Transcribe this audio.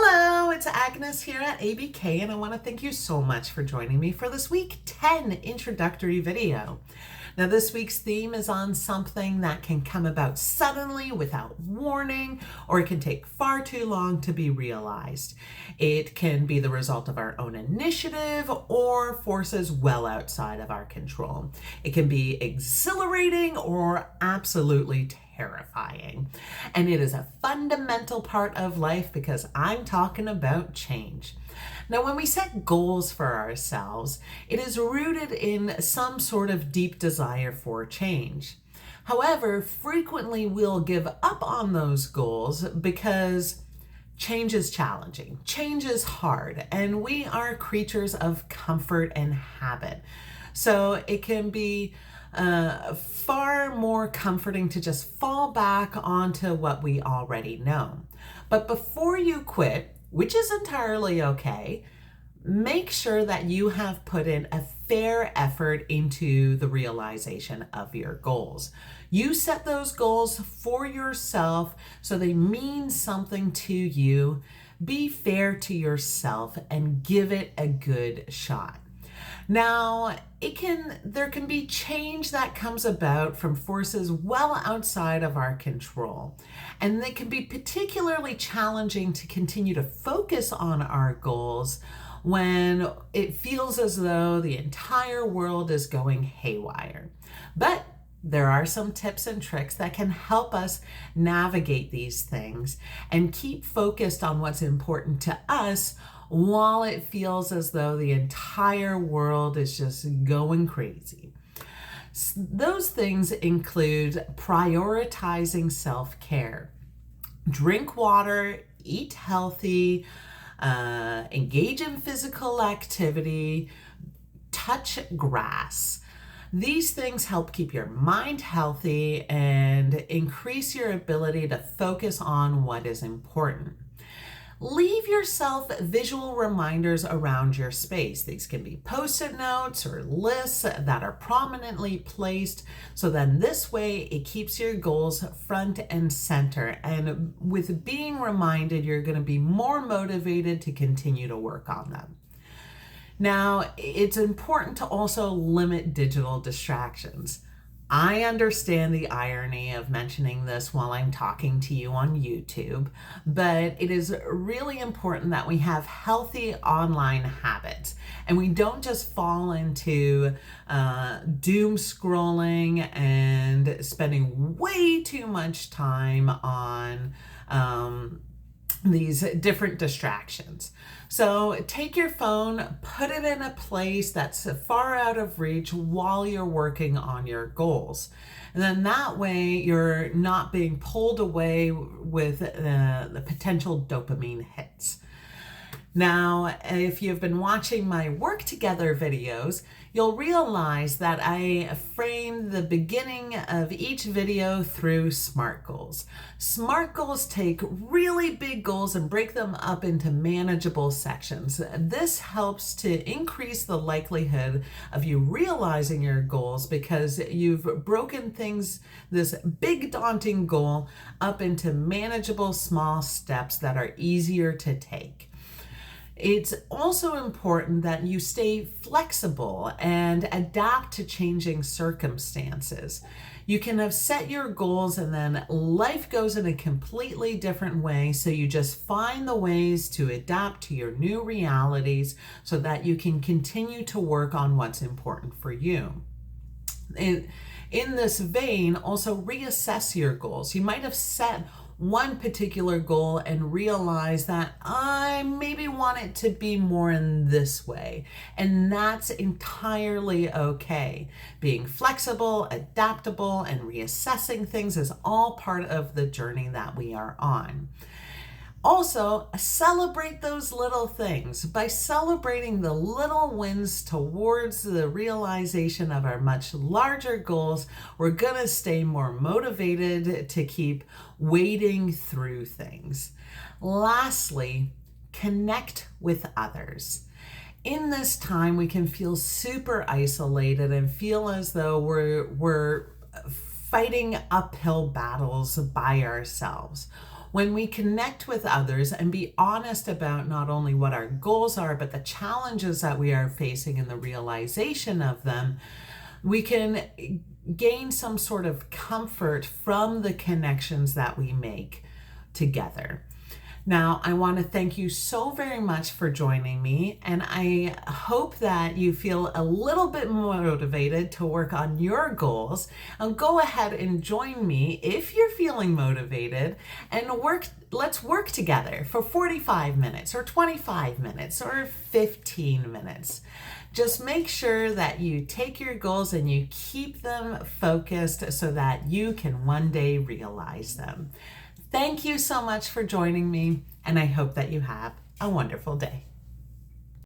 Hello, it's Agnes here at ABK, and I want to thank you so much for joining me for this week 10 introductory video. Now, this week's theme is on something that can come about suddenly without warning, or it can take far too long to be realized. It can be the result of our own initiative or forces well outside of our control. It can be exhilarating or absolutely terrifying. And it is a fundamental part of life because I'm talking about change. Now, when we set goals for ourselves, it is rooted in some sort of deep desire for change. However, frequently we'll give up on those goals because change is challenging, change is hard, and we are creatures of comfort and habit. So it can be far more comforting to just fall back onto what we already know. But before you quit, which is entirely okay, make sure that you have put in a fair effort into the realization of your goals. You set those goals for yourself so they mean something to you. Be fair to yourself and give it a good shot. Now, there can be change that comes about from forces well outside of our control, and they can be particularly challenging to continue to focus on our goals when it feels as though the entire world is going haywire. But there are some tips and tricks that can help us navigate these things and keep focused on what's important to us while it feels as though the entire world is just going crazy. Those things include prioritizing self-care. Drink water, eat healthy, engage in physical activity, touch grass. These things help keep your mind healthy and increase your ability to focus on what is important. Leave yourself visual reminders around your space. These can be post-it notes or lists that are prominently placed, so then this way it keeps your goals front and center. And with being reminded, you're going to be more motivated to continue to work on them. Now, it's important to also limit digital distractions. I understand the irony of mentioning this while I'm talking to you on YouTube, but it is really important that we have healthy online habits and we don't just fall into doom scrolling and spending way too much time on these different distractions. So take your phone, put it in a place that's far out of reach while you're working on your goals. And then that way you're not being pulled away with the potential dopamine hits. Now, if you've been watching my work together videos, you'll realize that I frame the beginning of each video through SMART goals. SMART goals take really big goals and break them up into manageable sections. This helps to increase the likelihood of you realizing your goals because you've broken this big daunting goal up into manageable small steps that are easier to take. It's also important that you stay flexible and adapt to changing circumstances. You can have set your goals and then life goes in a completely different way, so you just find the ways to adapt to your new realities so that you can continue to work on what's important for you. In this vein, also reassess your goals. You might have set one particular goal and realize that I maybe want it to be more in this way. And that's entirely okay. Being flexible, adaptable, and reassessing things is all part of the journey that we are on. Also, celebrate those little things. By celebrating the little wins towards the realization of our much larger goals, we're going to stay more motivated to keep wading through things. Lastly, connect with others. In this time, we can feel super isolated and feel as though we're fighting uphill battles by ourselves. When we connect with others and be honest about not only what our goals are, but the challenges that we are facing and the realization of them, we can gain some sort of comfort from the connections that we make together. Now, I want to thank you so very much for joining me, and I hope that you feel a little bit motivated to work on your goals. Go ahead and join me if you're feeling motivated, and let's work together for 45 minutes or 25 minutes or 15 minutes. Just make sure that you take your goals and you keep them focused so that you can one day realize them. Thank you so much for joining me, and I hope that you have a wonderful day.